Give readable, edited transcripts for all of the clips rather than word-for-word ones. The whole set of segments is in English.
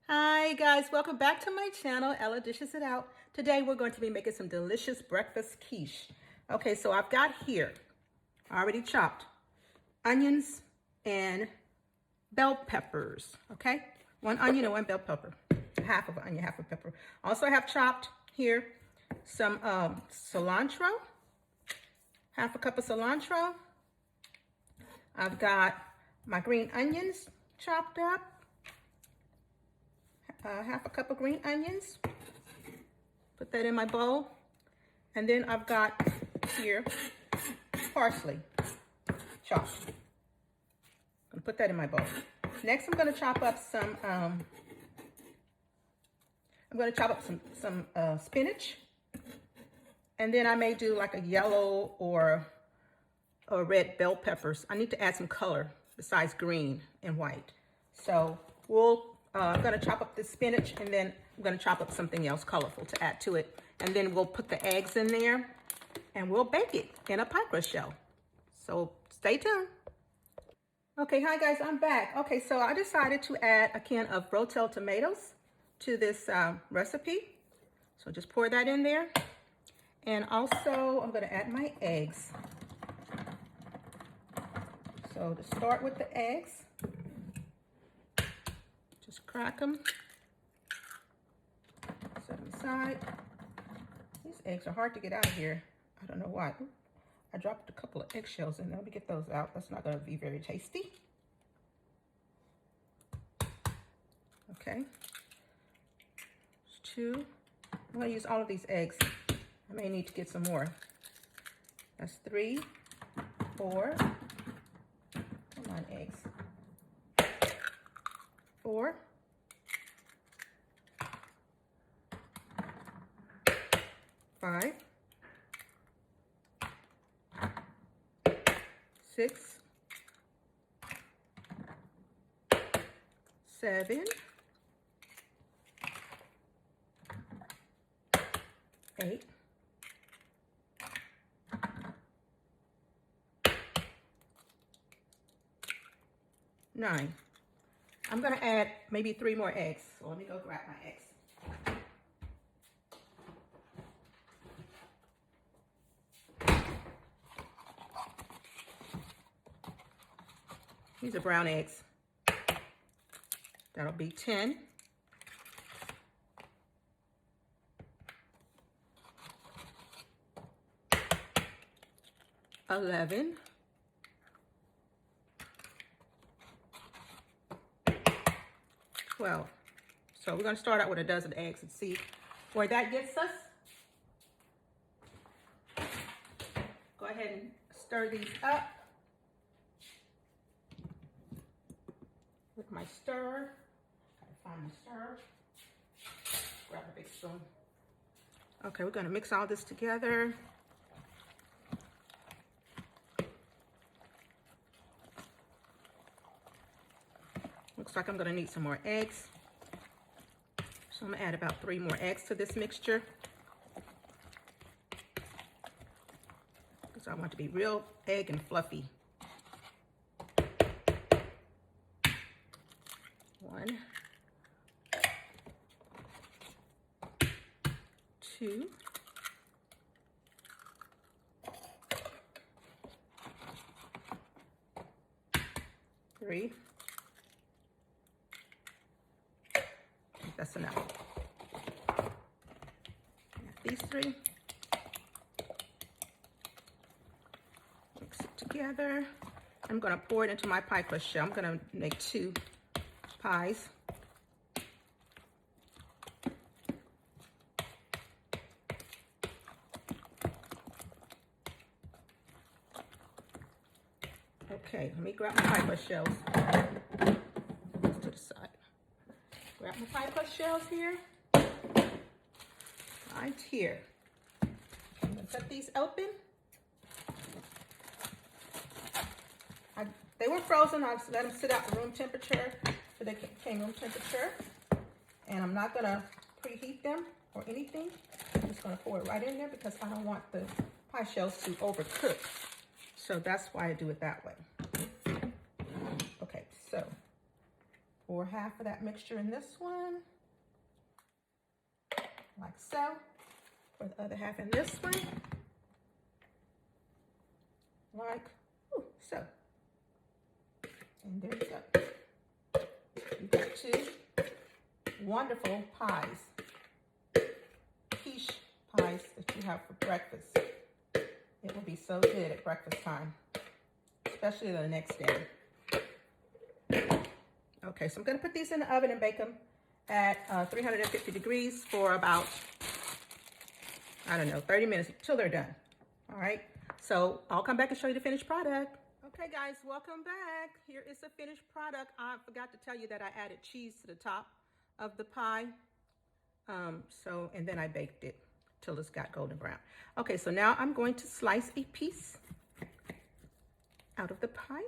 Hi guys, welcome back to my channel, Ella Dishes It Out. Today we're going to be making some delicious breakfast quiche. Okay, so I've got here, already chopped, onions and bell peppers, okay? One onion and one bell pepper, half of an onion, half of pepper. Also I have chopped here some cilantro, half a cup of cilantro. I've got my green onions chopped up. Half a cup of green onions. Put that in my bowl. And then I've got here parsley chopped. I'm gonna put that in my bowl. Next, I'm gonna chop up some. Some spinach, and then I may do like a yellow or red bell peppers. I need to add some color besides green and white. So I'm gonna chop up this spinach, and then I'm gonna chop up something else colorful to add to it. And then we'll put the eggs in there and we'll bake it in a pie crust shell. So stay tuned. Okay, hi guys, I'm back. Okay, so I decided to add a can of rotel tomatoes to this recipe. So just pour that in there. And also I'm gonna add my eggs. So to start with the eggs, just crack them, set them aside. These eggs are hard to get out of here. I don't know why. I dropped a couple of eggshells in there. Let me get those out. That's not going to be very tasty. Okay. There's two. I'm going to use all of these eggs. I may need to get some more. That's 3, 4. Come on, eggs. 4. 5. 6. 7. 8. 9. I'm going to add maybe 3 more eggs. So let me go grab my eggs. These are brown eggs. That'll be 10. 11. 12. So we're going to start out with a dozen eggs and see where that gets us. Go ahead and stir these up with my stirrer. Gotta find my stirrer. Grab a big spoon. Okay, we're going to mix all this together. Looks like I'm going to need some more eggs. So I'm going to add about 3 more eggs to this mixture, because I want it to be real egg and fluffy. 1, 2, 3. That's enough. These 3. Mix it together. I'm going to pour it into my pie crust shell. I'm going to make 2 pies. Okay, let me grab my pie crust shells. Let's to the side. Grab my pie crust shells here. Right here. I'm going to cut these open. They were frozen. I let them sit out to room temperature so they became room temperature. And I'm not going to preheat them or anything. I'm just going to pour it right in there because I don't want the pie shells to overcook. So that's why I do it that way. Okay, so pour half of that mixture in this one, like so. Pour the other half in this one, like so. And there you go. You got two wonderful pies, quiche pies that you have for breakfast. It will be so good at breakfast time, especially the next day. Okay, so I'm going to put these in the oven and bake them at 350 degrees for about, I don't know, 30 minutes till they're done. All right, so I'll come back and show you the finished product. Okay guys, welcome back. Here is the finished product. I forgot to tell you that I added cheese to the top of the pie. And then I baked it till it's got golden brown. Okay, so now I'm going to slice a piece out of the pie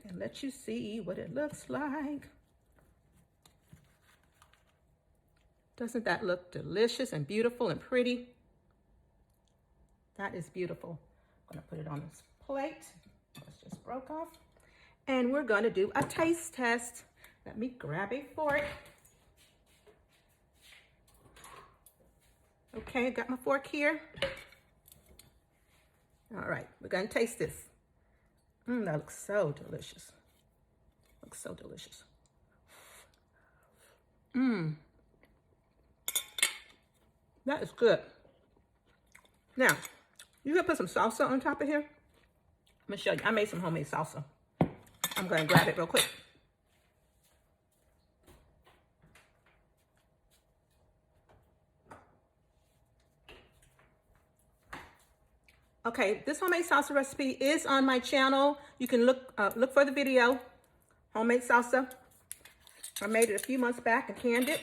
and let you see what it looks like. Doesn't that look delicious and beautiful and pretty? That is beautiful. I'm gonna put it on this plate. This just broke off. And we're gonna do a taste test. Let me grab a fork. Okay, I got my fork here. All right, we're gonna taste this. That looks so delicious. Looks so delicious. That is good. Now, you can put some salsa on top of here. Let me show you. I made some homemade salsa. I'm gonna grab it real quick. Okay, this homemade salsa recipe is on my channel. You can look for the video, homemade salsa. I made it a few months back and canned it.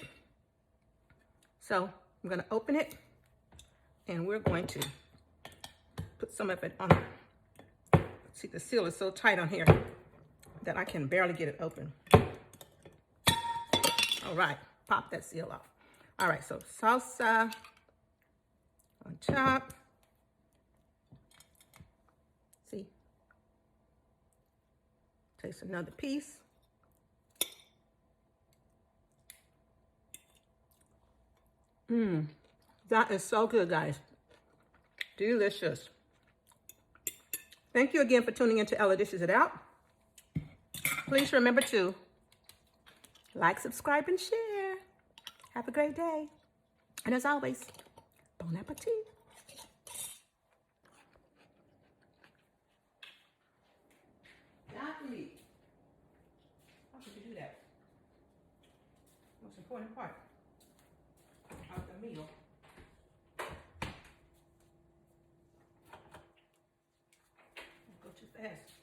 So I'm gonna open it and we're going to put some of it on. See, the seal is so tight on here that I can barely get it open. All right, pop that seal off. All right, so salsa on top. See, taste another piece. That is so good, guys. Delicious. Thank you again for tuning into Ella Dishes It Out. Please remember to like, subscribe, and share. Have a great day. And as always, bon appetit. Not me. How could you do that? Most important part of the meal. Don't go too fast.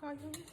call you?